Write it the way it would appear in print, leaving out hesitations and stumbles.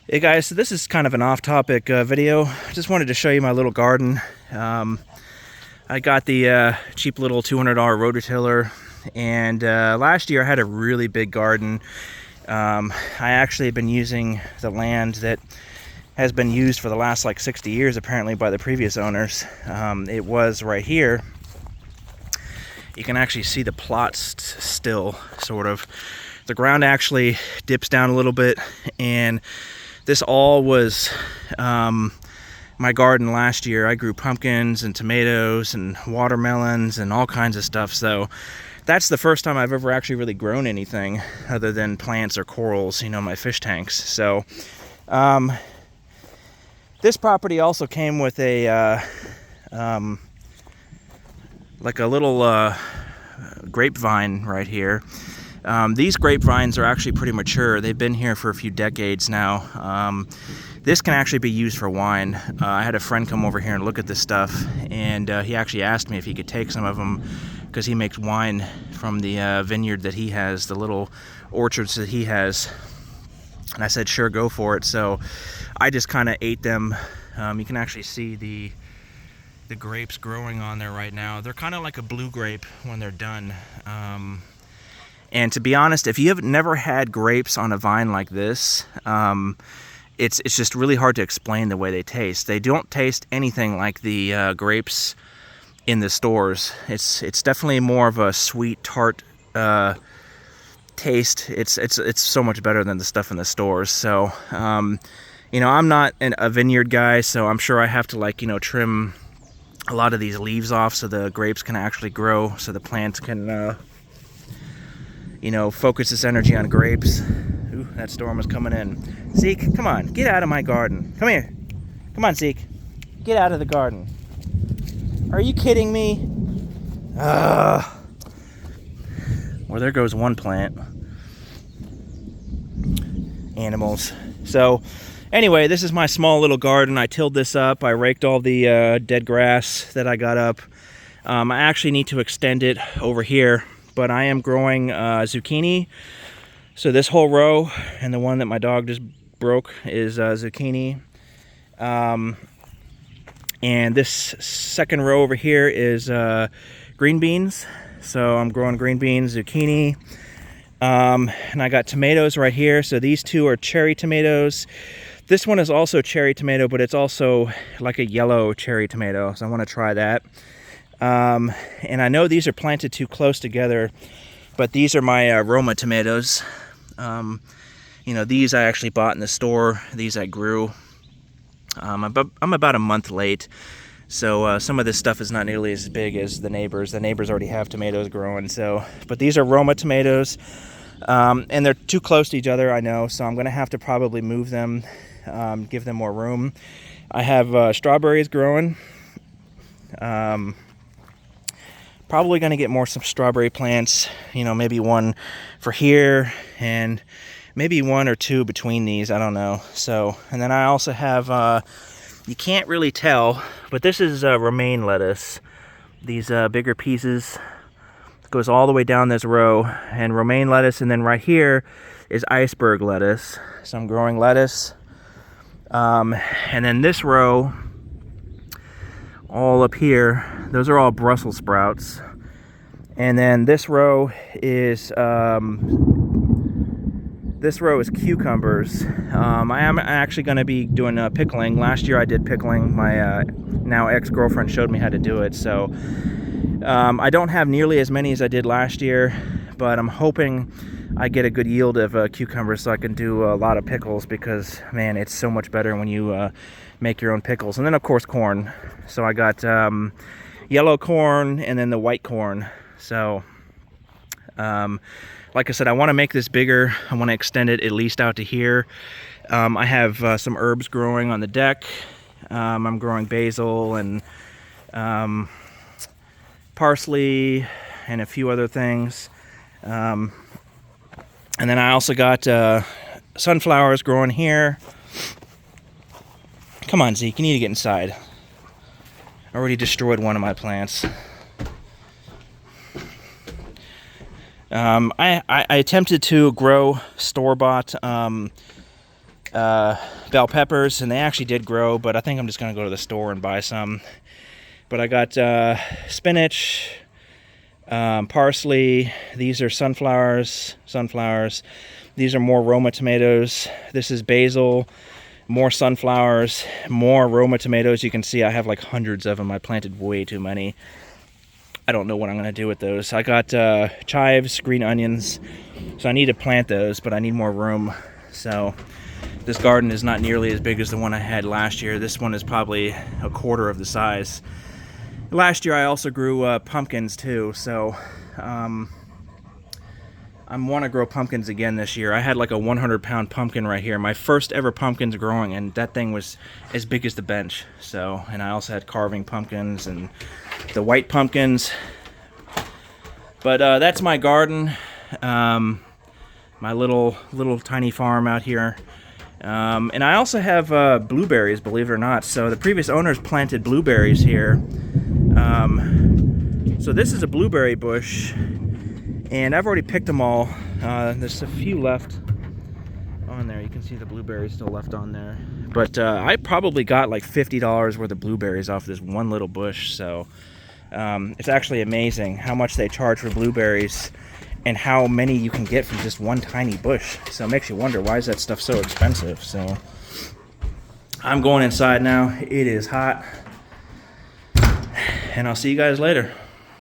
Hey guys, so this is kind of an off-topic video. Just wanted to show you my little garden. I got the cheap little $200 rototiller, and last year I had a really big garden. I actually have been using the land that has been used for the last like 60 years apparently by the previous owners. It was right here. You can actually see the plots still, sort of. The ground actually dips down a little bit, and this all was my garden last year. I grew pumpkins and tomatoes and watermelons and all kinds of stuff. So that's the first time I've ever actually really grown anything other than plants or corals, you know, my fish tanks. So this property also came with a like a little grapevine right here. These grapevines are actually pretty mature. They've been here for a few decades now. This can actually be used for wine. I had a friend come over here and look at this stuff, and he actually asked me if he could take some of them because he makes wine from the vineyard that he has, the little orchards that he has. And I said, sure, go for it. So I just kind of ate them. You can actually see the grapes growing on there right now. They're kind of like a blue grape when they're done. And to be honest, if you have never had grapes on a vine like this, it's just really hard to explain the way they taste. They don't taste anything like the grapes in the stores. It's definitely more of a sweet, tart taste. It's so much better than the stuff in the stores. So, you know, I'm not a vineyard guy, so I'm sure I have to, like, you know, trim a lot of these leaves off so the grapes can actually grow, so the plant can you know, focus its energy on grapes. Ooh, that storm is coming in. Zeke, come on, get out of my garden. Come here. Come on, Zeke. Get out of the garden. Are you kidding me? Well, there goes one plant. Animals. So, anyway, this is my small little garden. I tilled this up. I raked all the dead grass that I got up. I actually need to extend it over here, but I am growing zucchini. So this whole row, and the one that my dog just broke, is zucchini. And this second row over here is green beans. So I'm growing green beans, zucchini. And I got tomatoes right here. So these two are cherry tomatoes. This one is also cherry tomato, but it's also like a yellow cherry tomato. So I want to try that. And I know these are planted too close together, but these are my Roma tomatoes. You know, these I actually bought in the store. These I grew. I'm about a month late, so some of this stuff is not nearly as big as the neighbors. The neighbors already have tomatoes growing. So, but these are Roma tomatoes, and they're too close to each other, I know. So I'm going to have to probably move them, give them more room. I have strawberries growing. Probably going to get some strawberry plants, you know, maybe one for here and maybe one or two between these, I don't know. So, and then I also have, you can't really tell, but this is romaine lettuce. These bigger pieces goes all the way down this row, and romaine lettuce, and then right here is iceberg lettuce. So I'm growing lettuce. And then this row, all up here, those are all Brussels sprouts. And then this row is cucumbers. I am actually going to be doing pickling. Last year I did pickling. My now ex-girlfriend showed me how to do it. So I don't have nearly as many as I did last year, but I'm hoping I get a good yield of cucumbers so I can do a lot of pickles, because, man, it's so much better when you make your own pickles. And then, of course, corn. So I got yellow corn and then the white corn. So, like I said, I want to make this bigger. I want to extend it at least out to here. I have some herbs growing on the deck. I'm growing basil and parsley and a few other things. And then I also got sunflowers growing here. Come on, Zeke, you need to get inside. I already destroyed one of my plants. I attempted to grow store-bought bell peppers, and they actually did grow, but I think I'm just gonna go to the store and buy some. But I got spinach, parsley. These are sunflowers. These are more Roma tomatoes. This is basil, more sunflowers, more Roma tomatoes. You can see I have like hundreds of them. I planted way too many. I don't know what I'm gonna do with those. I got chives, green onions, so I need to plant those, but I need more room. So this garden is not nearly as big as the one I had last year. This one is probably a quarter of the size. Last year I also grew pumpkins too, so I want to grow pumpkins again this year. I had like a 100-pound pumpkin right here. My first ever pumpkins growing, and that thing was as big as the bench. So, and I also had carving pumpkins and the white pumpkins. But that's my garden. My little tiny farm out here. And I also have blueberries, believe it or not. So the previous owners planted blueberries here. So this is a blueberry bush, and I've already picked them all. There's a few left on there. You can see the blueberries still left on there. But I probably got like $50 worth of blueberries off this one little bush. So it's actually amazing how much they charge for blueberries and how many you can get from just one tiny bush. So it makes you wonder, why is that stuff so expensive? So I'm going inside now. It is hot. And I'll see you guys later.